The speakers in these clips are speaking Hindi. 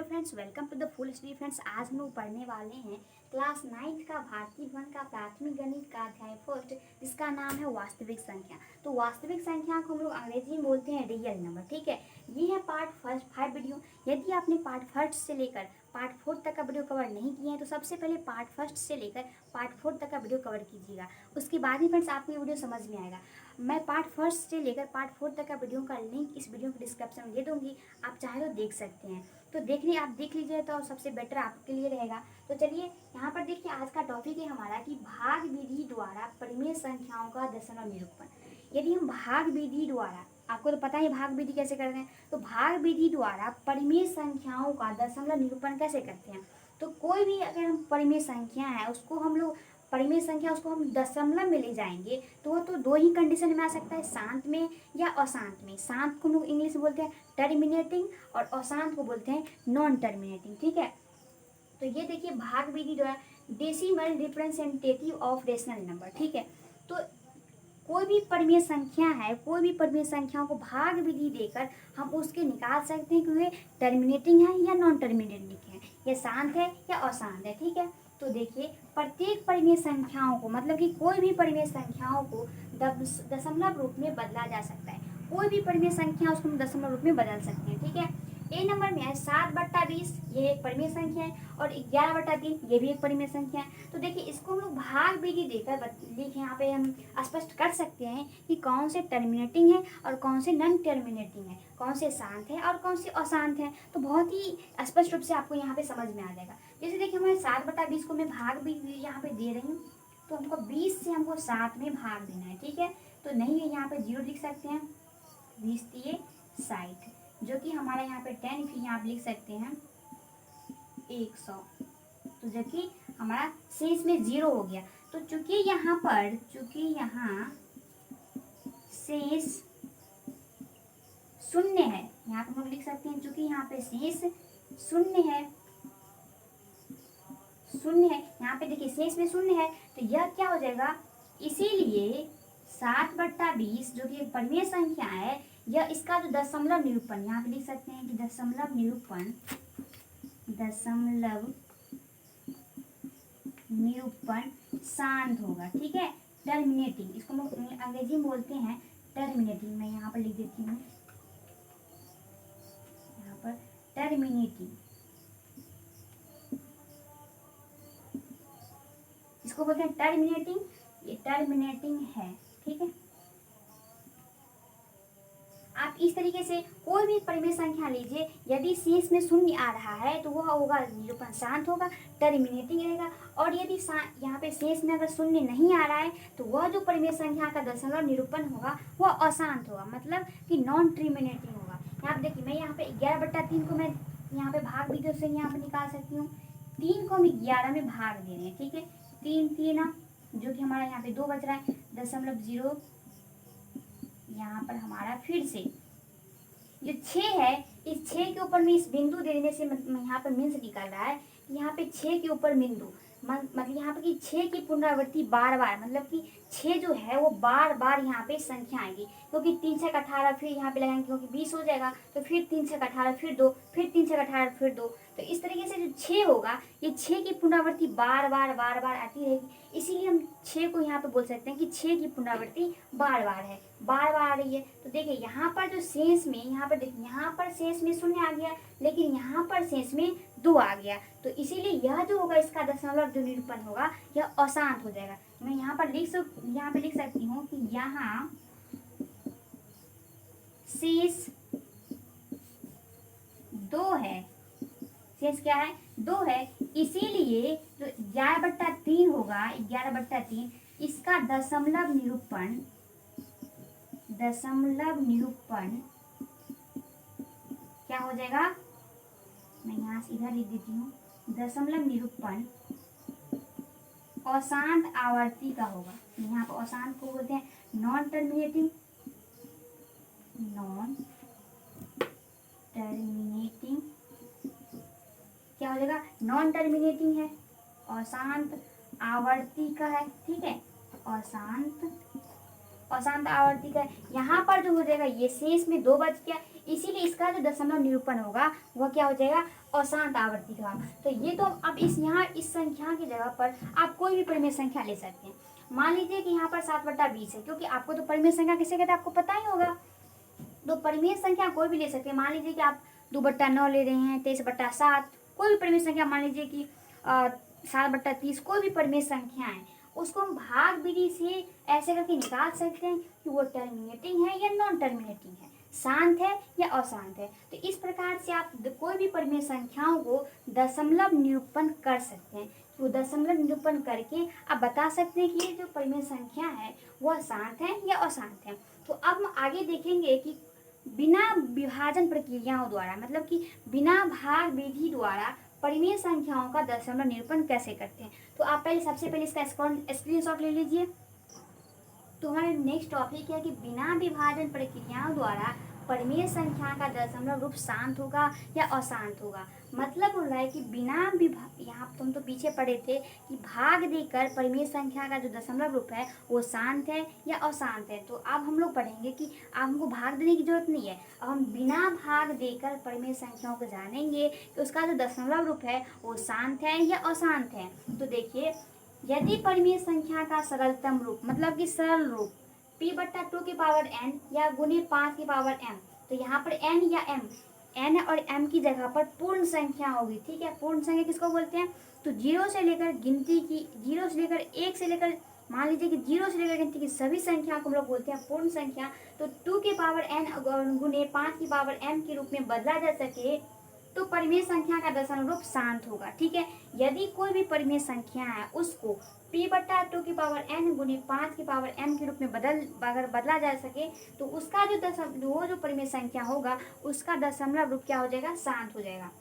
Friends, welcome to the full study friends. आज हम लोग पढ़ने वाले हैं क्लास 9 का भारतीय भवन का प्राथमिक गणित का अध्याय फर्स्ट, जिसका नाम है वास्तविक संख्या। तो वास्तविक संख्या को हम लोग अंग्रेजी में बोलते हैं रियल नंबर। ठीक है, ये है पार्ट फर्स्ट 5 वीडियो। यदि आपने पार्ट फर्स्ट से लेकर पार्ट 4 तक का वीडियो कवर नहीं किए हैं तो सबसे पहले पार्ट फर्स्ट से लेकर पार्ट 4 तक का वीडियो कवर कीजिएगा। उसके बाद ही फ्रेंड्स आपको ये वीडियो समझ में आएगा। मैं पार्ट फर्स्ट से लेकर पार्ट 4 तक का वीडियो का लिंक इस वीडियो के डिस्क्रिप्शन में दे दूंगी, आप चाहे तो देख सकते हैं। तो आप देख लीजिए तो सबसे बेटर आपके लिए रहेगा। तो चलिए यहाँ पर देखिए, आज का टॉपिक है हमारा कि भाग विधि द्वारा परिमेय संख्याओं का दशमलव निरूपण। यदि हम भाग विधि द्वारा, आपको तो पता है भाग विधि कैसे करते हैं, तो भाग विधि द्वारा परिमेय संख्याओं का दशमलव निरूपण कैसे करते हैं। तो कोई भी अगर हम परिमेय संख्या है उसको हम लोग उसको हम दशमलव में ले जाएंगे तो वो तो दो ही कंडीशन में आ सकता है, शांत में या अशांत में। शांत को हम लोग इंग्लिश में बोलते हैं टर्मिनेटिंग और अशांत को बोलते हैं नॉन टर्मिनेटिंग। ठीक है, तो ये देखिए भाग विधि द्वारा decimal representative of rational number. ठीक है, तो कोई भी परिमेय संख्या है, कोई भी परिमेय संख्याओं को भाग विधि देकर हम उसके निकाल सकते हैं कि वे टर्मिनेटिंग है या नॉन टर्मिनेटिंग है, या शांत है या अशांत है। ठीक है, तो देखिए प्रत्येक परिमेय संख्याओं को, मतलब कि कोई भी परिमेय संख्याओं को दशमलव रूप में बदला जा सकता है। कोई भी परिमेय संख्या उसको हम दशमलव रूप में बदल सकते हैं। ठीक है, ए नंबर में है 7/20, ये एक परिमेय संख्या है, और 11/3 ये भी एक परिमेय संख्या है। तो देखिए इसको हम लोग भाग विधि देकर लिखे, यहाँ पे हम स्पष्ट कर सकते हैं कि कौन से टर्मिनेटिंग है और कौन से नॉन टर्मिनेटिंग है, कौन से शांत है और कौन से अशांत है। तो बहुत ही स्पष्ट रूप से आपको यहाँ पे समझ में आ जाएगा। जैसे देखिए हमारे 7/20 को मैं भाग विधि यहाँ पे दे रही हूँ, तो हमको 20 से हमको 7 में भाग देना है। ठीक है, तो नहीं है यहाँ पे 0 लिख सकते हैं, 20 दिए 60, जो कि हमारा यहाँ पे 10, फिर यहाँ पे लिख सकते हैं 100, तो जो कि हमारा शेष में 0 हो गया। तो चूंकि यहाँ शेष शून्य है, यहाँ पे हम लोग लिख सकते हैं चूंकि यहाँ पे शेष शून्य है, यहाँ पे देखिए शेष में शून्य है, तो यह क्या हो जाएगा, इसीलिए 7/20 जो कि एक परिमेय संख्या है, यह इसका जो दशमलव निरूपण, यहाँ पे लिख सकते हैं कि दशमलव निरूपण शांत होगा। ठीक है, टर्मिनेटिंग, इसको हम अंग्रेजी में बोलते हैं टर्मिनेटिंग। मैं यहाँ पर लिख देती हूँ, यहाँ पर टर्मिनेटिंग, इसको बोलते हैं टर्मिनेटिंग, ये टर्मिनेटिंग है। ठीक है, आप इस तरीके से कोई भी परिमेय संख्या लीजिए, यदि शेष में शून्य आ रहा है तो वह होगा निरूपण शांत होगा, टर्मिनेटिंग रहेगा। और यदि यहाँ पे शेष में अगर शून्य नहीं आ रहा है तो वह जो परिमेय संख्या का दशमलव निरूपण होगा वह अशांत होगा, मतलब कि नॉन टर्मिनेटिंग होगा। यहाँ पे देखिए मैं यहाँ पे 11/3 को मैं यहाँ पे भाग विधि से यहाँ पे निकाल सकती हूँ। 3 को हम 11 में भाग दे रहे हैं। ठीक है, 3 3 जो कि हमारा यहाँ पे 2 बच रहा है, 0.0 यहाँ पर हमारा फिर से जो 6 है, इस 6 के ऊपर में इस बिंदु देने से यहाँ पर मीन्स निकल रहा है कि यहाँ पे 6 के ऊपर बिंदु, मतलब यहाँ पे कि 6 की पुनरावृत्ति बार बार, मतलब कि 6 जो है वो बार बार यहाँ पे संख्या आएगी, क्योंकि 3 6 18 फिर यहाँ पे लगाएंगे, क्योंकि 20 हो जाएगा, तो फिर 3 6 18 फिर 2, फिर 3 6 18 फिर 2। तो इस तरीके से जो 6 होगा, ये 6 की पुनरावृत्ति बार बार आती रहेगी, इसीलिए हम 6 को यहाँ पे बोल सकते हैं कि 6 की पुनरावृत्ति बार बार आ रही है। तो देखिए यहाँ पर जो शेष में, यहाँ पर देखिए यहाँ पर शेष में शून्य आ गया, लेकिन यहाँ पर शेष में 2 आ गया, तो इसीलिए यह जो होगा इसका दशमलव जो निरूपण होगा यह अशांत हो जाएगा। मैं यहाँ पे लिख सकती हूँ कि यहाँ शेष 2 है, शेष क्या है, 2 है, इसीलिए जो 11/3 होगा, 11/3 इसका दशमलव निरूपण क्या हो जाएगा, मैं यहाँ से इधर लिख देती हूँ, दशमलव निरूपण अशांत आवर्ती का होगा। यहाँ पर अशांत को बोलते हैं नॉन टर्मिनेटिंग, क्या हो जाएगा, नॉन टर्मिनेटिंग है, अशांत आवर्ती का है। ठीक है, अशांत अशांत आवर्ती है। यहाँ पर जो हो जाएगा ये शेष में 2 बच गया, इसीलिए इसका जो दशमलव निरूपण होगा वह क्या हो जाएगा, अशांत आवर्ती का। तो ये तो अब इस यहाँ इस संख्या की जगह पर आप कोई भी परिमेय संख्या ले सकते हैं। मान लीजिए कि यहाँ पर 7/20 है, क्योंकि आपको तो परिमेय संख्या किसे कहते हैं आपको पता ही होगा। तो परिमेय संख्या कोई भी ले सकते हैं। मान लीजिए कि आप 2/9 ले रहे हैं, 23/7, कोई भी परिमेय संख्या, मान लीजिए कि 7/30, कोई भी परिमेय संख्या है उसको हम भाग विधि से ऐसे करके निकाल सकते हैं कि वो टर्मिनेटिंग है या नॉन टर्मिनेटिंग है, शांत है या अशांत है। तो इस प्रकार से आप कोई भी परिमेय संख्याओं को दशमलव निरूपण कर सकते हैं। तो दशमलव निरूपण करके आप बता सकते हैं कि ये जो परिमेय संख्या है वह शांत है या अशांत है। तो अब हम आगे देखेंगे कि बिना विभाजन प्रक्रियाओं द्वारा, मतलब कि बिना भाग विधि द्वारा परिमेय संख्याओं का दशमलव निरूपण कैसे करते हैं। तो आप पहले सबसे पहले इसका स्क्रीनशॉट ले लीजिए। तो हमारे नेक्स्ट टॉपिक है कि बिना विभाजन प्रक्रियाओं द्वारा परिमेय संख्या का दशमलव रूप शांत होगा या अशांत होगा। मतलब हो रहा है कि बिना यहाँ तुम तो पीछे पढ़े थे कि भाग देकर परिमेय संख्या का जो दशमलव रूप है वो शांत है या अशांत है। तो अब हम लोग पढ़ेंगे कि अब हमको भाग देने की जरूरत नहीं है, अब हम बिना भाग देकर परिमेय संख्याओं को जानेंगे कि उसका जो दशमलव रूप है वो शांत है या अशांत है। तो देखिए, यदि परिमेय संख्या का सरलतम रूप, मतलब कि सरल रूप p/2 की पावर n या गुने 5 की पावर m, तो यहाँ पर n या m, n और m की जगह पर पूर्ण संख्या होगी। ठीक है, पूर्ण संख्या किसको बोलते हैं, तो 0 से लेकर गिनती की 0 से लेकर 1 से लेकर, मान लीजिए कि 0 से लेकर गिनती की सभी संख्या को हम लोग बोलते हैं पूर्ण संख्या। तो 2 की पावर n गुने 5 की पावर m के रूप में बदला जा सके तो परिमेय संख्या का दशमलव रूप शांत होगा। ठीक है, यदि कोई भी परिमेय संख्या है उसको p/2 की पावर n गुने 5 की पावर m के रूप में अगर बदला जा सके तो उसका जो वो जो परिमेय संख्या होगा उसका दशमलव रूप क्या हो जाएगा, शांत हो जाएगा।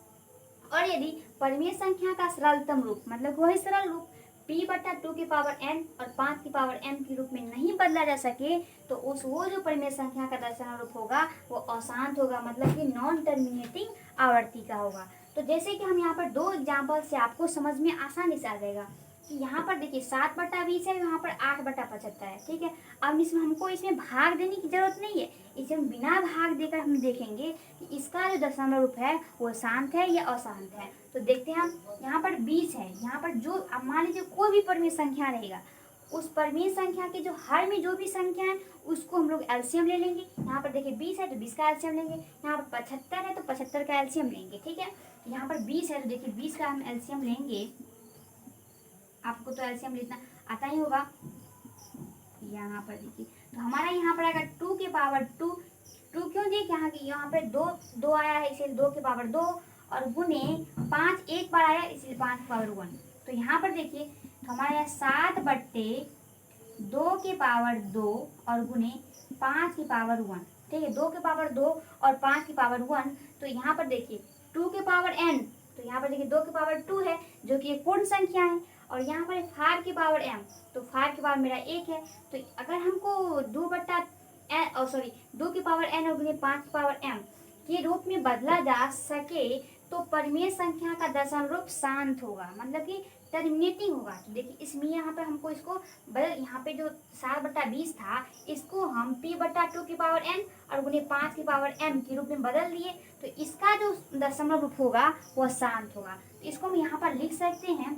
और यदि परिमेय संख्या का सरलतम रूप, मतलब वही सरल रूप p/2 की पावर n और 5 की पावर m के रूप में नहीं बदला जा सके तो वो जो परिमेय संख्या का दशमलव रूप होगा वो अशांत होगा, मतलब कि नॉन टर्मिनेटिंग आवर्ती का होगा। तो जैसे कि हम यहाँ पर 2 एग्जाम्पल से आपको समझ में आसानी से आ जाएगा कि यहाँ पर देखिए 7/20 है, यहाँ पर 8/75 है। ठीक है, अब इसमें हमको इसमें भाग देने की जरूरत नहीं है, इसे हम बिना भाग देकर हम देखेंगे कि इसका जो दशमलव रूप है वो शांत है या अशांत है। तो देखते हैं हम, यहाँ पर 20 है, यहाँ पर जो अब मान लीजिए कोई भी परिमेय संख्या रहेगा उस परिमेय संख्या के जो हर में जो भी संख्या है उसको हम लोग एलसीएम ले लेंगे। यहाँ पर देखिए 20 है तो 20 का एलसीएम लेंगे, यहाँ पर 75 है तो 75 का एलसीएम लेंगे। ठीक है, यहाँ पर 20 है तो देखिए 20 का हम एलसीएम लेंगे, आपको तो एलसीएम लेना आता ही होगा। यहाँ पर देखिए तो हमारा यहाँ पर आएगा 2 की पावर 2, क्यों जी, यहाँ पे दो आया है इसलिए 2 की पावर 2 और गुने 5 एक बार आया इसलिए 5 की पावर 1। तो यहाँ पर देखिए तो हमारे यहाँ 7/2 की पावर 2 और गुने 5 की पावर 1। ठीक है, 2 की पावर 2 और 5 की पावर 1। तो यहाँ पर देखिए 2 की पावर n, तो यहाँ पर देखिए 2 की पावर 2 है जो कि एक पूर्ण संख्या है, और यहाँ पर 5 की पावर m, तो 5 की पावर मेरा 1 है। तो अगर हमको 2 की पावर n और गुने 5 की पावर m के रूप में बदला जा सके तो परिमेय संख्या का दशमलव रूप शांत होगा, मतलब कि टर्मिनेटिंग होगा। तो देखिए इसमें यहाँ पर हमको इसको बदल, यहाँ पे जो 7/20 था इसको हम p/2 की पावर n और गुने 5 की पावर m के रूप में बदल दिए, तो इसका जो दशमलव रूप होगा वह शांत होगा। तो इसको हम यहाँ पर लिख सकते हैं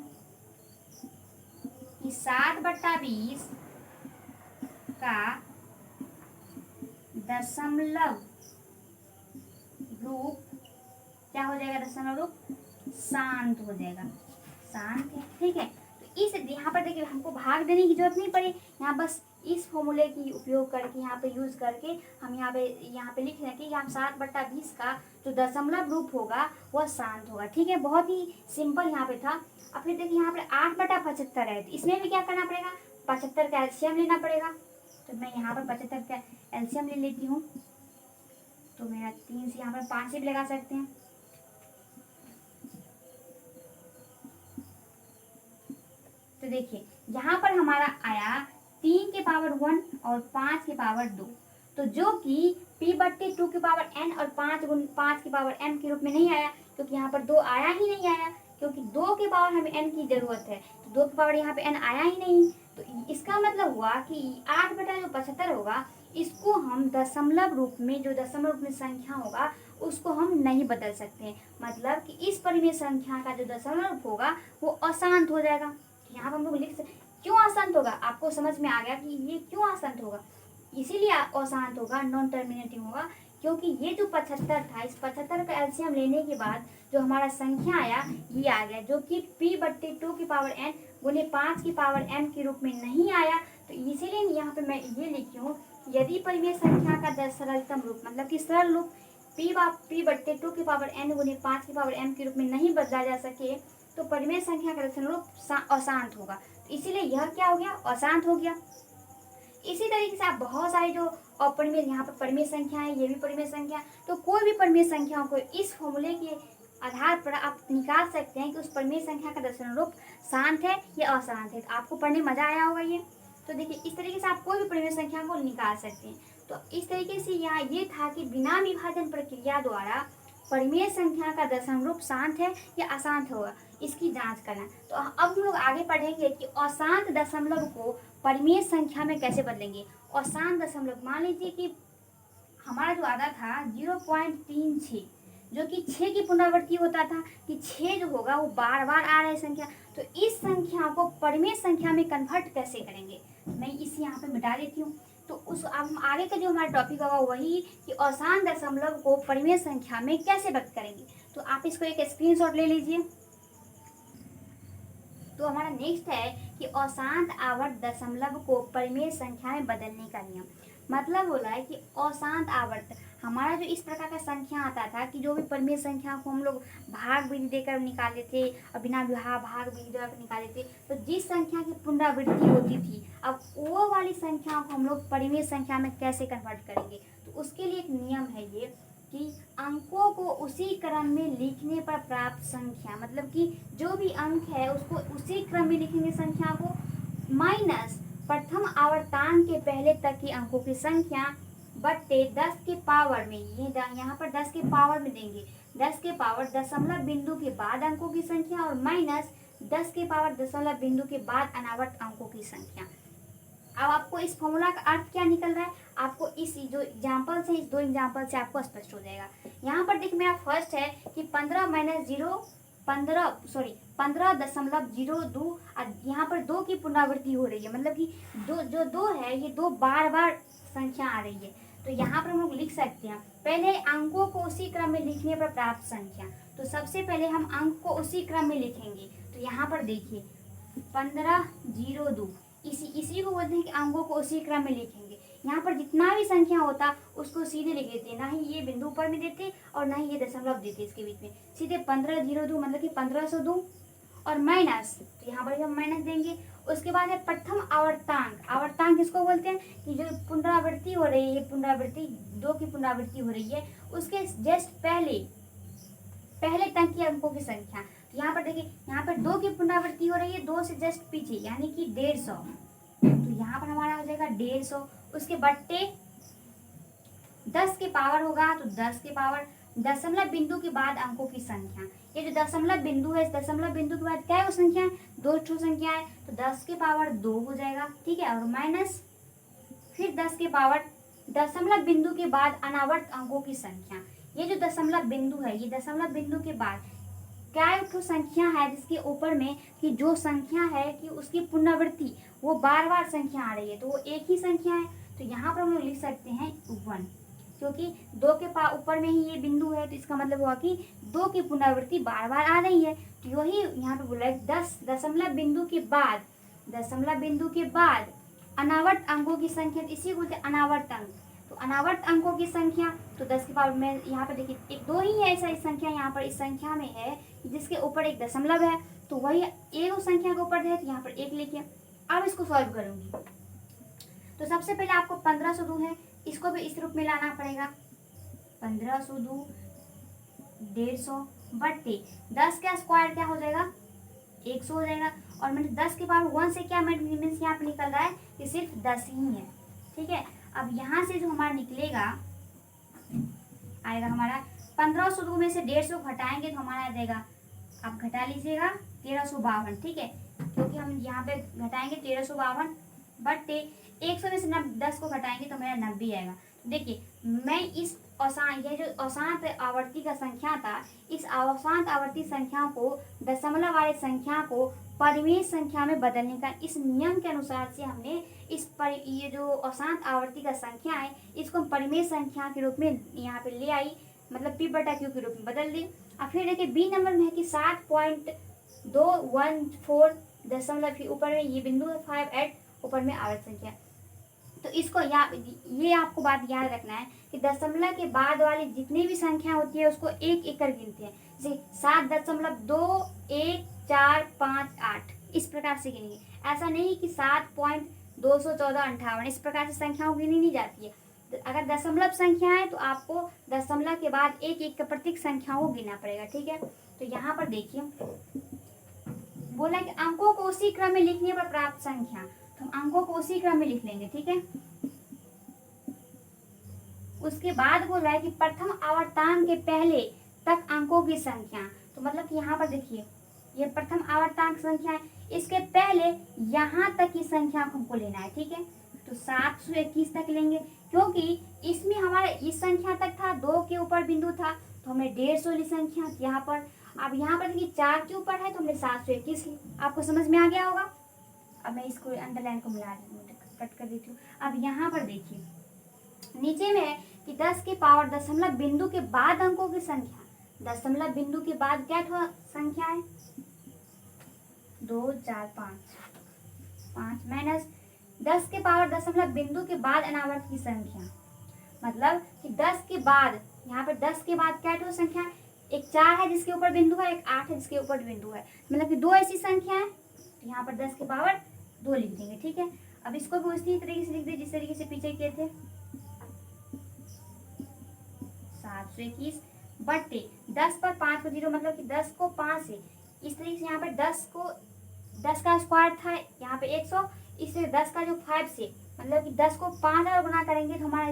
कि 7/20 का दशमलव रूप क्या हो जाएगा, दशमलव रूप शांत हो जाएगा, शांत है। ठीक है, तो इस यहाँ पर देखिए हमको भाग देने की जरूरत नहीं पड़ी, यहाँ बस इस फॉर्मूले की उपयोग करके यहाँ पे यूज करके हम यहाँ पे लिख रहे हैं कि यहाँ 7/20 का जो दशमलव रूप होगा वह शांत होगा। ठीक है, बहुत ही सिंपल यहाँ पे था। अब फिर देखिए यहाँ पे 8/75 है, तो इसमें भी क्या करना पड़ेगा, 75 का एलसीएम लेना पड़ेगा। तो मैं यहाँ पर 75 का एलसीएम ले लेती हूँ, तो मेरा 3 से यहाँ पर 5 से भी लगा सकते हैं। तो देखिए यहाँ पर हमारा आया 3 की पावर 1 और 5 की पावर 2, तो जो कि p/2 की पावर n और 5 की पावर m के रूप में नहीं आया, क्योंकि यहाँ पर 2 आया ही नहीं आया, क्योंकि 2 की पावर हमें n की जरूरत है, तो 2 की पावर यहाँ पे n आया ही नहीं। तो इसका मतलब हुआ कि 8/75 होगा, इसको हम दशमलव रूप में, जो दशमलव रूप में संख्या होगा उसको हम नहीं बदल सकते। मतलब कि इस परिमेय संख्या का जो दशमलव रूप होगा वो अशांत हो जाएगा। यहाँ पर हम लोग लिख सकते, क्यों अशांत होगा, आपको समझ में आ गया कि ये क्यों अशांत होगा। इसीलिए अशांत होगा, नॉन टर्मिनेटिंग होगा, क्योंकि ये जो 75 था, इस 75 का एलसीएम लेने के बाद जो हमारा संख्या आया ये आ गया, जो कि p/2 की पावर n गुने 5 की पावर m के रूप में नहीं आया। तो इसीलिए यहाँ पे मैं ये लिखी हूँ, यदि परिमेय संख्या का सरलतम रूप, मतलब कि सरल रूप p/2 की पावर n गुने 5 की पावर m के रूप में नहीं बदला जा सके तो परिमेय संख्या का दशमलव रूप अशांत होगा। तो इसीलिए यह क्या हो गया, अशांत हो गया। इसी तरीके से आप बहुत सारे जो अपरिमेय, यहाँ पर परिमेय संख्या है, ये भी परिमेय संख्या, तो कोई भी परिमेय संख्याओं को इस फॉर्मूले के आधार पर आप निकाल सकते हैं कि उस परिमेय संख्या का दशमलव रूप शांत है या अशांत है। तो आपको पढ़ने मजा आया होगा ये। तो देखिए इस तरीके से आप कोई भी परिमेय संख्या को निकाल सकते हैं। तो इस तरीके से यहाँ ये था कि बिना विभाजन प्रक्रिया द्वारा परिमेय संख्या का दशमलव रूप शांत है या अशांत होगा, इसकी जांच करना। तो अब हम लोग आगे पढ़ेंगे कि अशांत दशमलव को परिमेय संख्या में कैसे बदलेंगे। अशांत दशमलव, मान लीजिए कि हमारा जो आधा था 0.36, जो कि 6 की पुनरावृत्ति होता था, कि 6 जो होगा वो बार बार आ रहा है संख्या। तो इस संख्या को परिमेय संख्या में कन्वर्ट कैसे करेंगे, मैं इसे यहाँ पे मिटा देती हूँ। तो उस अब हम आगे का जो हमारा टॉपिक होगा वही कि अशांत दशमलव को परिमेय संख्या में कैसे व्यक्त करेंगे। तो आप इसको एक स्क्रीनशॉट ले लीजिए। तो हमारा नेक्स्ट है कि अशांत आवर्त दशमलव को परिमेय संख्या में बदलने का नियम। मतलब बोला है कि अशांत आवर्त, हमारा जो इस प्रकार का संख्या आता था कि जो भी परिमेय संख्या को हम लोग भाग विधि देकर निकाले थे और बिना भाग विधि देकर निकाले थे, तो जिस संख्या की पुनरावृत्ति होती थी, अब वो वाली संख्या को हम लोग परिमेय संख्या में कैसे कन्वर्ट करेंगे। तो उसके लिए एक नियम है ये कि अंकों को उसी क्रम में लिखने पर प्राप्त संख्या, मतलब कि जो भी अंक है उसको उसी क्रम में लिखेंगे संख्या को, माइनस प्रथम आवर्तांक के पहले तक की अंकों की संख्या बट्टे 10 के पावर में, ये यहाँ पर 10 के पावर में देंगे, 10 के पावर दशमलव बिंदु के बाद अंकों की संख्या और माइनस 10 के पावर दशमलव बिंदु के बाद अनावर्त अंकों की संख्या। अब आपको इस फॉर्मूला का अर्थ क्या निकल रहा है, आपको इस जो एग्जाम्पल से, इस दो एग्जाम्पल से आपको स्पष्ट हो जाएगा। यहाँ पर देखिए मेरा फर्स्ट है कि 15-0 यहाँ पर 2 की पुनरावृत्ति हो रही है, मतलब कि जो 2 है ये 2 बार बार संख्या आ रही है। तो यहाँ पर हम लोग लिख सकते हैं, पहले अंकों को उसी क्रम में लिखने पर प्राप्त संख्या। तो सबसे पहले हम अंक को उसी क्रम में लिखेंगे। तो यहाँ पर देखिए 15-0-2, इसी को बोलते हैं कि अंकों को उसी क्रम में लिखेंगे। यहाँ पर जितना भी संख्या होता उसको सीधे लिख देते, ना ही ये बिंदु ऊपर में देते और ना ही ये दशमलव देते इसके बीच में, सीधे 15-0-2 मतलब कि 1502 और माइनस, तो यहाँ पर हम माइनस देंगे। उसके बाद है प्रथम आवर्तांक। आवर्तांक किसको बोलते हैं कि जो पुनरावृत्ति हो रही है, पुनरावृत्ति 2 की पुनरावृत्ति हो रही है उसके जस्ट पहले तक की अंकों की संख्या। तो यहाँ पर देखिए, यहाँ पर 2 की पुनरावृत्ति हो रही है 2 से जस्ट पीछे, यानी कि 150। तो यहाँ पर हमारा हो जाएगा 150, उसके बट्टे 10 के पावर होगा, तो 10 के पावर दशमलव बिंदु के बाद अंकों की संख्या। ये जो दशमलव बिंदु है, इस दशमलव बिंदु के बाद क्या है वो संख्या है, 2 ठो संख्या है, तो 10 के पावर 2 हो जाएगा, ठीक है। और माइनस फिर 10 के पावर दशमलव बिंदु के बाद अनावर्त अंकों की संख्या। ये जो दशमलव बिंदु है, ये दशमलव बिंदु के बाद क्या एक तो संख्या है जिसके ऊपर में कि जो संख्या है कि उसकी पुनरावृत्ति वो बार बार संख्या आ रही है, तो वो एक ही संख्या है। तो यहाँ पर हम लोग लिख सकते हैं 1, क्योंकि 2 के ऊपर में ही ये बिंदु है, तो इसका मतलब हुआ कि 2 की पुनरावृत्ति बार बार आ रही है। तो वही यहाँ पे बोला है 10 दशमलव बिंदु के बाद अनावर्त अंकों की संख्या, इसी को बोलते हैं अनावर्त अंक। तो अनावर्त अंकों की संख्या, तो 10 के पावर में यहाँ पर देखिए एक 2 ही है ऐसा, इस संख्या यहाँ पर इस संख्या में है जिसके ऊपर एक दशमलव है, तो वही एक संख्या के ऊपर है, तो यहाँ पर 1 लिखिए। अब इसको सॉल्व करूंगी, तो सबसे पहले आपको 1502 है, इसको भी इस रूप में लाना पड़ेगा। 1502 150 बट्टे 10 का स्क्वायर क्या हो जाएगा, 100 हो जाएगा। और मैंने 10 के पावर 1 से क्या मीन्स यहाँ पे निकल रहा है कि सिर्फ 10 ही है, ठीक है। अब यहाँ से जो हमारा निकलेगा आएगा हमारा 1502 में से 150 घटाएंगे तो हमारा आ जाएगा, आप घटा लीजिएगा 1352, ठीक है। क्योंकि हम यहाँ पे घटाएंगे 1352, बट 100 में से 10 को घटाएंगे तो मेरा 90 आएगा। तो देखिए मैं इस ये जो अशांत आवर्ती का संख्या था, इस अशांत आवर्ती संख्या को, दशमलव वाली संख्या को परिमेय संख्या में बदलने का इस नियम के अनुसार से हमने ये जो अशांत आवर्ती का संख्या है इसको हम परिमेय संख्या के रूप में यहाँ पे ले आई, मतलब p बटा q के रूप में बदल दी। अब फिर देखिए बी नंबर में है कि 7.214 दशमलव ऊपर में ये बिंदु है 5 ऊपर में आवर्त संख्या। तो इसको ये आपको बात याद रखना है कि दशमलव के बाद वाली जितनी भी संख्या होती है उसको एक एक कर गिनते हैं। जैसे 7.2458 इस प्रकार से गिनेंगे। ऐसा नहीं कि 7.21458 इस प्रकार से संख्याओं गिनी नहीं जाती है। तो अगर दशमलव संख्या है तो आपको दशमलव के बाद एक एक प्रत्येक संख्याओं को गिनना पड़ेगा, ठीक है। तो यहाँ पर देखिए बोला कि अंकों को उसी क्रम में लिखने पर प्राप्त संख्या, तो हम अंकों को उसी क्रम में लिख लेंगे, ठीक है। उसके बाद बोल रहा है कि प्रथम आवर्तांक के पहले तक अंकों की संख्या, तो मतलब कि यहाँ पर देखिए ये प्रथम आवर्तांक संख्या है, इसके पहले यहाँ तक की संख्या को हमको लेना है, ठीक है। तो 721 तक लेंगे क्योंकि इसमें हमारा इस संख्या तक था, 2 के ऊपर बिंदु था तो हमें 150 वाली संख्या यहाँ पर। अब यहाँ पर देखिए 4 के ऊपर है तो हमने 721 ली। आपको समझ में आ गया होगा। अब मैं इसको अंडरलाइन को मिला कट कर देती हूँ। अब यहाँ पर देखिए नीचे में है कि 10 के पावर दशमलव बिंदु के बाद अंकों की संख्या, दशमलव बिंदु के बाद क्या संख्या है 2 4 5 माइनस 10 के पावर दशमलव बिंदु के बाद अनावर्त की संख्या, मतलब कि 10 के बाद, यहाँ पर 10 के बाद क्या संख्या है, एक 4 है जिसके ऊपर बिंदु है, एक 8 है जिसके ऊपर बिंदु है, मतलब कि 2 ऐसी संख्या है। तो यहाँ पर 10 के पावर 2 लिख देंगे, ठीक है। अब इसको भी उसी तरीके से लिख दे जिस तरीके से पीछे किए थे, 721 बट्टे 10 पर 5 को 0, मतलब कि 10 को 5 से इस तरीके से यहाँ पर 10 का स्क्वायर था यहाँ पे 100, इसलिए 10 का जो 5 से, मतलब कि 10 को 5 और गुना करेंगे तो हमारा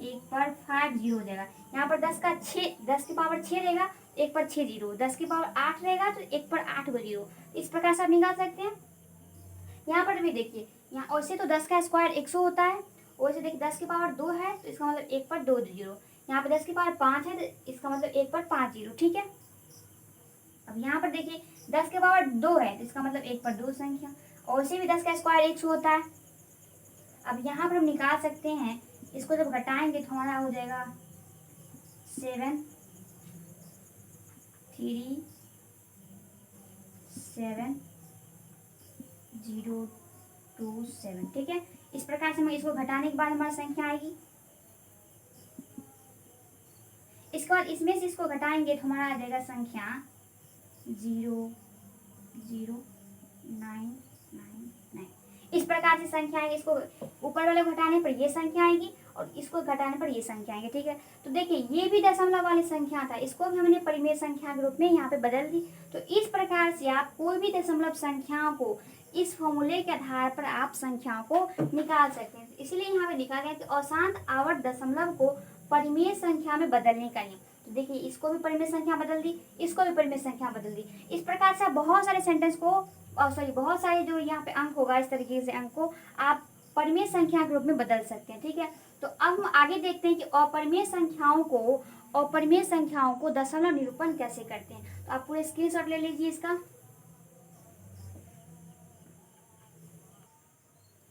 1 पर 5 0 हो जाएगा। यहाँ पर 10 की पावर 6 रहेगा, 1 पर 6 0, 10 की पावर 8 रहेगा तो 1 पर 8 को 0, इस प्रकार से आप निकाल सकते हैं। यहाँ पर भी देखिए, यहाँ वैसे तो 10 का स्क्वायर 100 होता है, वैसे देखिए 10 की पावर 2 है तो इसका मतलब 1 पर 2 0, यहाँ पर 10 की पावर 5 है तो इसका मतलब 1 पर 5 0, ठीक है। अब यहाँ पर देखिए 10 के पावर 2 है तो इसका मतलब 1 पर 2 संख्या, और वैसे भी 10 का स्क्वायर 100 होता है। अब यहाँ पर हम निकाल सकते हैं, इसको जब घटाएंगे तो हमारा हो जाएगा 737 ठीक है। इस प्रकार से हम इसको घटाने के बाद हमारी संख्या आएगी। इसके बाद इसमें से इसको घटाएंगे तो हमारा आ जाएगा संख्या 00999। इस प्रकार से संख्या आएगी। इसको ऊपर वाले को घटाने पर ये संख्या आएगी और इसको घटाने पर ये संख्या आएगी, ठीक है। तो देखिए ये भी दशमलव वाली संख्या था, इसको भी हमने परिमेय संख्या के रूप में यहाँ पे बदल दी। तो इस प्रकार से आप कोई भी दशमलव संख्याओं को इस फॉर्मूले के आधार पर आप संख्याओं को निकाल सकते हैं। इसलिए यहाँ पे लिखा गया कि अशांत आवर्त दशमलव को परिमेय संख्या में बदलने का नियम। तो देखिए इसको भी परिमेय संख्या बदल दी, इसको भी परिमेय संख्या बदल दी। इस प्रकार से आप बहुत सारे सेंटेंस को बहुत सारे जो यहाँ पे अंक होगा, इस तरीके से अंक को आप परिमेय संख्या के रूप में बदल सकते हैं, ठीक है। तो अब हम आगे देखते हैं कि अपरिमेय संख्याओं को दशमलव निरूपण कैसे करते हैं। तो आप पूरे स्क्रीनशॉट ले लीजिए इसका।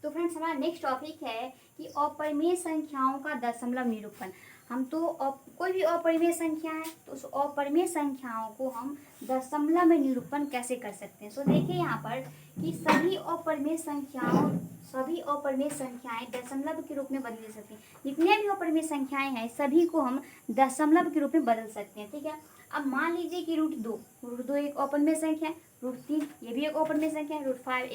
तो फ्रेंड्स हमारा नेक्स्ट टॉपिक है कि अपरिमेय संख्याओं का दशमलव निरूपण। हम तो कोई भी अपरिमेय संख्या है तो उस अपरिमेय संख्याओं को हम दशमलव में निरूपण कैसे कर सकते हैं। सो देखिए यहाँ पर कि सभी अपरिमेय संख्याएं दशमलव के रूप में बदल सकती हैं। जितने भी अपरिमेय संख्याएं हैं सभी को हम दशमलव के रूप में बदल सकते हैं, ठीक है। अब मान लीजिए कि रूट दो एक अपरिमेय संख्या है, √3 ये भी एक अपरिमेय संख्या है, √5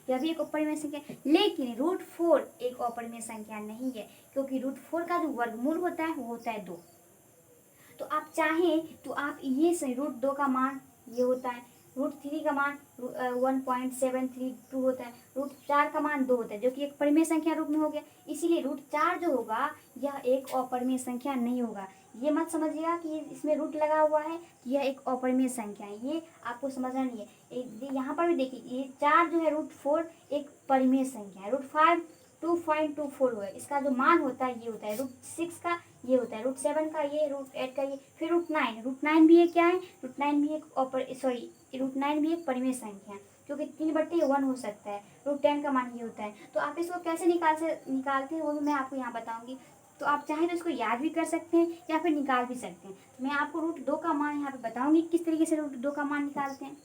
यह भी एक अपरिमेय संख्या है, लेकिन √4 एक अपरिमेय संख्या नहीं है, क्योंकि √4 का जो वर्गमूल होता है वो होता है 2। तो आप चाहें तो आप ये सही √2 का मान ये होता है, √3 का मान 1.732 होता है, √4 का मान 2 होता है, जो कि एक परिमेय संख्या रूप में हो गया। इसीलिए √4 जो होगा यह एक अपरिमेय संख्या नहीं होगा, ये मत समझिएगा कि इसमें रूट लगा हुआ है कि यह एक अपरिमेय संख्या है, ये आपको समझना नहीं है। यहाँ पर भी देखिए, ये 4 जो है √4 एक परिमेय संख्या है। √5 2.24 है, इसका जो मान होता है ये होता है। √6 का ये होता है, √7 का ये, √8 का ये, फिर √9 भी एक क्या है, √9 भी एक √9 भी एक परिमेय संख्या है, क्योंकि 3/1 हो सकता है। √10 का मान ये होता है। तो आप इसको कैसे निकालते हैं वो भी मैं आपको यहाँ बताऊंगी। तो आप चाहें तो इसको याद भी कर सकते हैं या फिर निकाल भी सकते हैं। तो मैं आपको √2 का मान यहाँ पे बताऊंगी किस तरीके से √2 का मान निकालते हैं।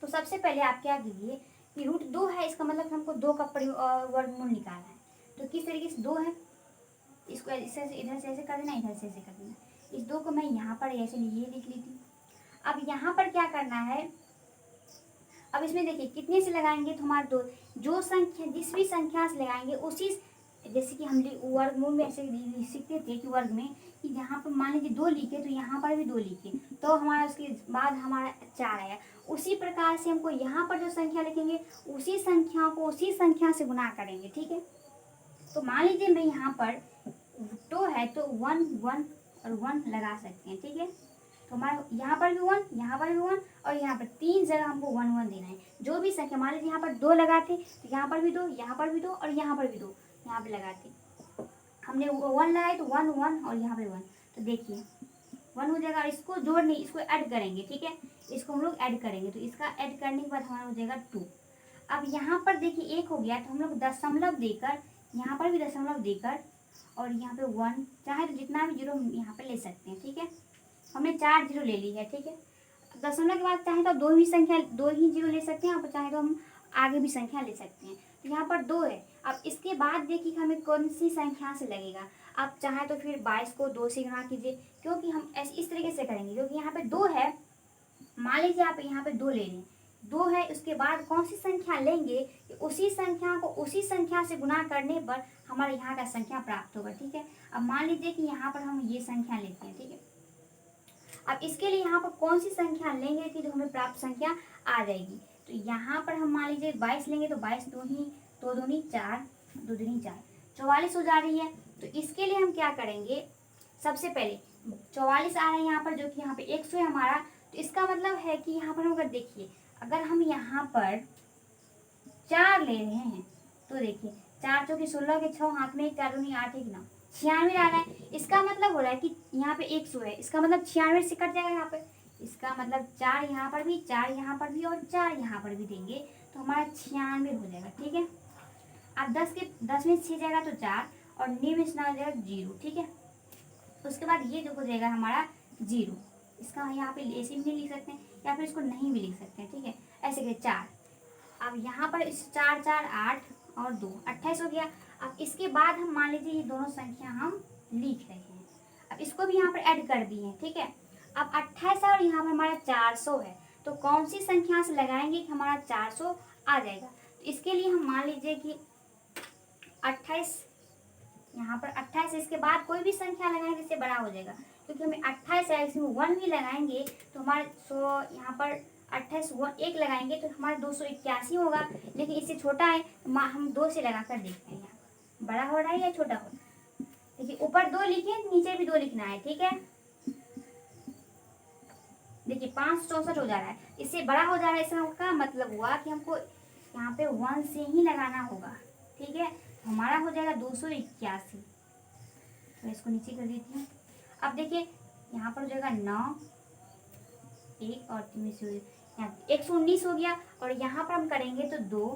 तो सबसे पहले आप क्या कीजिए कि √2 है, इसका मतलब हमको 2 का वर्गमूल निकालना है। तो किस तरीके से 2 है, इसको इधर से ऐसे कर देना, इधर से ऐसे कर देना। इस 2 को मैं यहाँ पर ऐसे ये लिख ली थी। अब यहाँ पर क्या करना है, अब इसमें देखिए कितने से लगाएंगे तो हमारे 2, जो संख्या जिस भी संख्या से लगाएंगे उसी, जैसे कि हम वर्गमूल में ऐसे सीखते थे कि वर्ग में कि यहाँ पर मान लीजिए 2 लिखे तो यहाँ पर भी 2 लिखे, तो हमारा उसके बाद हमारा 4 आया। उसी प्रकार से हमको यहाँ पर जो संख्या लिखेंगे उसी संख्या को उसी संख्या से गुना करेंगे, ठीक है। तो मान लीजिए मैं यहाँ पर 2 है तो 1 1 और 1 लगा सकते हैं, ठीक है। तो हमारा यहाँ पर भी 1, यहाँ पर भी 1 और यहाँ पर 3 जगह हमको 1 1 देना है। जो भी संख्या मान लीजिए यहाँ पर 2 लगाते तो यहाँ पर भी 2, यहाँ पर भी 2 और यहाँ पर भी 2 यहाँ पे लगाते। हमने 1 लगाए तो 1 1 और यहाँ पे 1, तो देखिए 1 हो जाएगा। इसको जोड़ नहीं, इसको ऐड करेंगे, ठीक है। इसको हम लोग ऐड करेंगे, तो इसका ऐड करने के बाद हमारा हो जाएगा 2। अब यहाँ पर देखिए 1 हो गया तो हम लोग दशमलव देकर, यहाँ पर भी दशमलव देकर और यहाँ पे 1, चाहे तो जितना भी जीरो यहाँ पे ले सकते हैं, ठीक है। हमने 4 जीरो ले ली है, ठीक है। दशमलव के बाद चाहे तो 2 ही जीरो ले सकते हैं, आप चाहे तो हम आगे भी संख्या ले सकते हैं। तो यहाँ पर 2 है। अब इसके बाद देखिए हमें कौन सी संख्या से लगेगा। आप चाहे तो फिर 22 को 2 से गुणा कीजिए, क्योंकि हम ऐसे इस तरीके से करेंगे, क्योंकि यहाँ पे 2 है। मान लीजिए आप यहाँ पे 2 ले लें, 2 है, उसके बाद कौन सी संख्या लेंगे, उसी संख्या को उसी संख्या से गुना करने पर हमारे यहाँ का संख्या प्राप्त होगा, ठीक है। अब मान लीजिए कि यहाँ पर हम ये संख्या लेते हैं, ठीक है। अब इसके लिए यहाँ पर कौन सी संख्या लेंगे कि जो हमें प्राप्त संख्या आ जाएगी। तो यहाँ पर हम मान लीजिए 22 लेंगे, तो 22 2 दूनी 4, 2 दूनी 4, 44 हो जा रही है। तो इसके लिए हम क्या करेंगे, सबसे पहले 44 आ रहा है यहाँ पर, जो कि यहाँ पे 100 है हमारा। तो इसका मतलब है कि यहाँ पर हम अगर देखिए, अगर हम यहाँ पर 4 ले रहे हैं तो देखिए 4 चौके 16 के 6 हाथ में, 4 दूनी 8 1 9, 96 आ रहा है। इसका मतलब हो रहा है कि यहाँ पे 100 है, इसका मतलब 96 से कट जाएगा यहाँ पे। इसका मतलब 4 यहाँ पर भी, 4 यहाँ पर भी और 4 यहाँ पर भी देंगे तो हमारा 96 हो जाएगा, ठीक है। अब 10 में 6 जाएगा तो 4 और 9 में 9 जाएगा 0, ठीक है। उसके बाद ये जो हो जाएगा हमारा 0, इसका यहाँ पे ऐसे भी लिख सकते हैं या फिर इसको नहीं भी लिख सकते हैं, ठीक है। ऐसे के 4, अब यहाँ पर इस 4 4 8 और 2 28 हो गया। अब इसके बाद हम मान लीजिए ये दोनों संख्या हम लिख रहे हैं, अब इसको भी यहाँ पर ऐड कर दिए हैं, ठीक है। अब 28 है और यहाँ पर हमारा 400 है, तो कौन सी संख्या से लगाएंगे कि हमारा 400 आ जाएगा। तो इसके लिए हम मान लीजिए कि 28, यहाँ पर 28 इसके बाद कोई भी संख्या लगाएंगे इससे बड़ा हो जाएगा, क्योंकि हमें 28 है, इसमें 1 भी लगाएंगे तो हमारे 100, यहाँ पर 28 1 लगाएंगे तो हमारा 281 होगा। लेकिन इससे छोटा है तो हम 2 से लगा कर देखते हैं, यहाँ बड़ा हो रहा है या छोटा हो रहा है। देखिए ऊपर 2 लिखे, नीचे भी 2 लिखना है, ठीक है। देखिए 564 हो जा रहा है, इससे बड़ा हो जा रहा है। इसका मतलब हुआ कि हमको यहाँ पे 1 से ही लगाना होगा, ठीक है। हमारा हो जाएगा 281। तो इसको नीचे कर देती हूँ। अब देखिए यहाँ पर हो जाएगा 9 1 और 3 से यहाँ 119 हो गया, और यहाँ पर हम करेंगे तो 2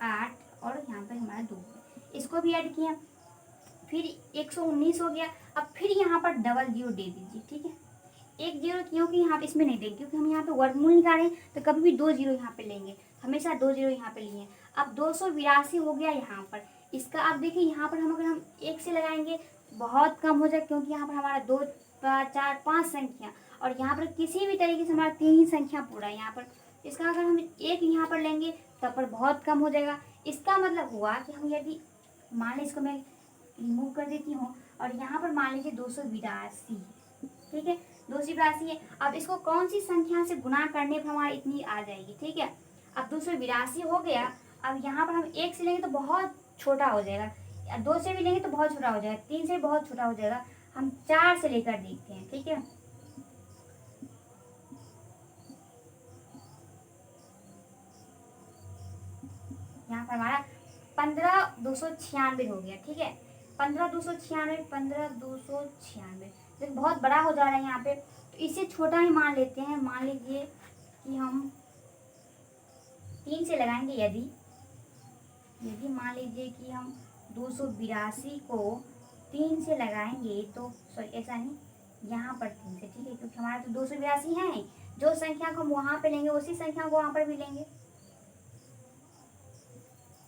8 और यहाँ पर हमारा 2, इसको भी ऐड किया, फिर 119 हो गया। अब फिर यहाँ पर डबल 0 दे दीजिए, ठीक है। 1 0 क्योंकि यहाँ पे इसमें नहीं देंगे, क्योंकि हम यहाँ पे वर्गमूल निकालें तो कभी भी 2 0 यहाँ पे लेंगे, हमेशा 2 0 यहाँ पे लिए। अब 282 हो गया यहाँ पर। इसका अब देखिए यहाँ पर अगर हम 1 से लगाएंगे बहुत कम हो जाए, क्योंकि यहाँ पर हमारा 2 4 5 संख्या और यहाँ पर किसी भी तरीके से हमारा 3 ही संख्या पूरा है यहाँ पर। इसका अगर हम 1 यहाँ पर लेंगे तब पर बहुत कम हो जाएगा। इसका मतलब हुआ कि हम यदि मान लीजिए, इसको मैं रिमूव कर देती हूँ और यहाँ पर मान लीजिए 282, ठीक है, 282 है। अब इसको कौन सी संख्या से गुना करने पर हमारी इतनी आ जाएगी, ठीक है। अब 282 हो गया। अब यहाँ पर हम 1 से लेंगे तो बहुत छोटा हो जाएगा, 2 से भी लेंगे तो बहुत छोटा हो जाएगा, 3 से बहुत छोटा हो जाएगा। हम 4 से लेकर देखते हैं, ठीक है। यहाँ पर हमारा 15,296 हो गया, ठीक है। 15,296, 15,296 तो बहुत बड़ा हो जा रहा है यहाँ पे, तो इसे छोटा ही मान लेते हैं। मान लीजिए कि हम 3 से लगाएंगे, यदि मान लीजिए कि हम 282 को 3 से लगाएंगे, तो सॉरी ऐसा नहीं, यहाँ पर 3 से, ठीक है, क्योंकि हमारा तो 282 है। जो संख्या को हम वहाँ पे लेंगे उसी संख्या को वहाँ पर भी लेंगे।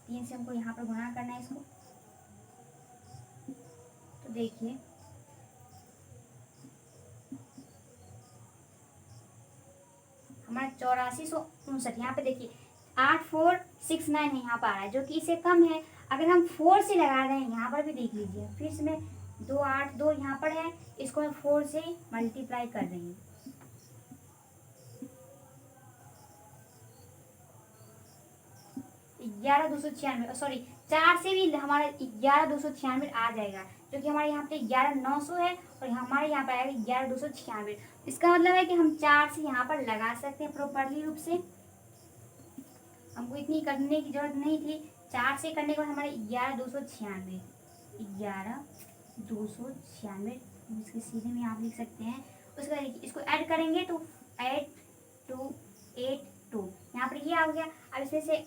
3 से हमको यहाँ पर गुणा करना है इसको। तो देखिए हमारा 8459, यहाँ पे देखिए 8469 है यहाँ पर आ रहा है, जो कि इससे कम है। अगर हम 4 से लगा रहे हैं, यहाँ पर भी देख लीजिए, फिर से मैं 282 यहाँ पर है, इसको मैं 4 से मल्टीप्लाई कर रही हूँ। 11,296, सॉरी 4 से भी हमारा 11,296 आ जाएगा, जो कि हमारे यहाँ पे 11,900 है और हमारे यहाँ पे आएगा 11,296। इसका मतलब है कि हम 4 से यहाँ पर लगा सकते हैं प्रॉपरली रूप से। हमको इतनी करने की जरूरत नहीं थी। 4 से करने के बाद हमारे 11,296, 11,296 इसके सीधे में आप लिख सकते हैं। उसके बाद इसको ऐड करेंगे तो 8282 यहाँ पर ये आ गया। अब इसमें से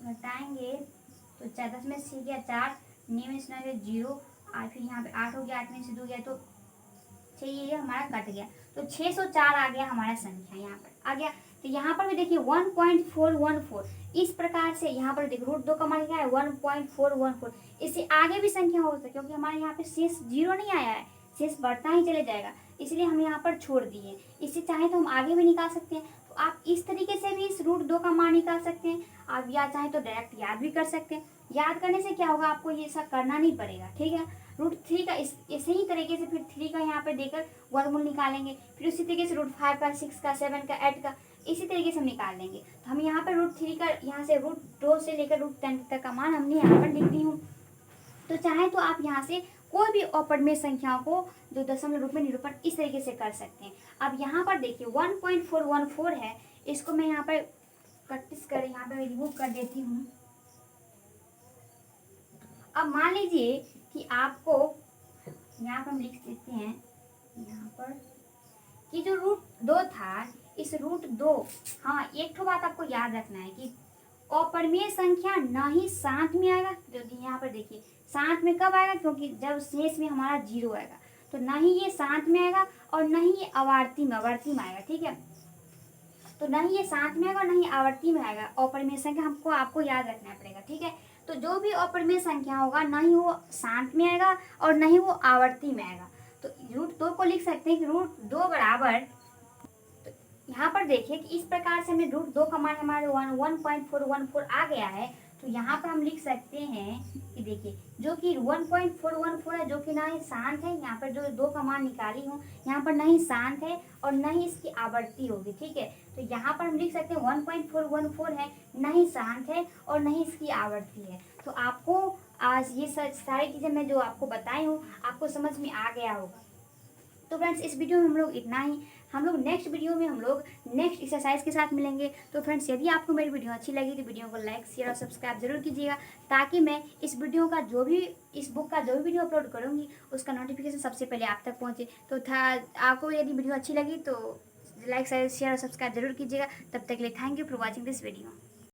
घटाएंगे तो 10 में से गया 4, 9 में से 0, और फिर यहाँ पे 8 हो गया, 8 में से 2 गया तो 6, ये हमारा कट गया, तो 604 आ गया हमारा संख्या यहाँ पर आ गया। तो यहाँ पर भी देखिए 1.414, इस प्रकार से यहाँ पर देखिए √2 का मान क्या है 1.414। इससे आगे भी संख्या हो सकती है, क्योंकि हमारे यहाँ पे शेष 0 नहीं आया है, शेष बढ़ता ही चले जाएगा, इसलिए हम यहाँ पर छोड़ दिए। इससे चाहे तो हम आगे भी निकाल सकते हैं। तो आप इस तरीके से भी इस √2 का मान निकाल सकते हैं। आप या चाहे तो डायरेक्ट याद भी कर सकते हैं। याद करने से क्या होगा, आपको ये सब करना नहीं पड़ेगा, ठीक है। √3 का इसे ही तरीके से फिर 3 का यहाँ पे देकर वर्गमूल निकालेंगे, फिर उसी तरीके से √5 का, 6 का, 7 का, 8 का, इसी तरीके से हम निकाल लेंगे। तो हम यहाँ पर √3 का, यहाँ से √2 से लेकर √10 तक का मान हमने यहाँ पर लिख दी हूँ। तो चाहे तो आप यहाँ से कोई भी अपरिमेय संख्याओं को जो दशमलव रूप में निरूपण इस तरीके से कर सकते हैं। अब यहाँ पर देखिए 1.414 है, इसको मैं यहाँ पर 31 कर यहाँ पे रिमूव कर देती हूँ। अब मान लीजिए कि आपको यहाँ पर हम लिख देते हैं यहाँ पर कि जो √2 था, इस √2, हाँ एक तो बात आपको याद रखना है कि अपरिमेय संख्या न ही साथ में आएगा, जो यहाँ पर देखिए साथ में कब आएगा, क्योंकि जब शेष में हमारा 0 आएगा, तो न ही ये साथ में आएगा और न ही ये आवर्ती में आएगा, ठीक है। तो न ही ये साथ में आएगा और न ही आवर्ती में आएगा। अपरिमेय संख्या आपको याद रखना पड़ेगा, ठीक है। तो जो भी अपरिमेय संख्या होगा, न ही वो साथ में आएगा और न ही वो आवर्ती में आएगा। तो √2 को लिख सकते हैं कि √2 बराबर, तो यहाँ पर देखिए कि इस प्रकार से हमें √2 का मान हमारे 1.414 आ गया है। तो यहाँ पर हम लिख सकते हैं कि देखिए जो कि 1.414 है, जो कि ना ही शांत है, यहाँ पर जो 2 का मान निकाली हूँ, यहाँ पर न ही शांत है और न ही इसकी आवृत्ति होगी, ठीक है। तो यहाँ पर हम लिख सकते हैं 1.414 है, न ही शांत है और न ही इसकी आवृत्ति है। तो आपको आज ये सारी चीज़ें मैं जो आपको बताई हूँ, आपको समझ में आ गया होगा। तो फ्रेंड्स इस वीडियो में हम लोग इतना ही। हम लोग नेक्स्ट वीडियो में हम लोग नेक्स्ट एक्सरसाइज के साथ मिलेंगे। तो फ्रेंड्स यदि आपको मेरी वीडियो अच्छी लगी तो वीडियो को लाइक, शेयर और सब्सक्राइब जरूर कीजिएगा, ताकि मैं इस वीडियो का इस बुक का जो भी वीडियो अपलोड करूँगी उसका नोटिफिकेशन सबसे पहले आप तक पहुँचे। तो आपको यदि वीडियो अच्छी लगी तो लाइक, शेयर और सब्सक्राइब जरूर कीजिएगा। तब तक के लिए thank you for watching this video.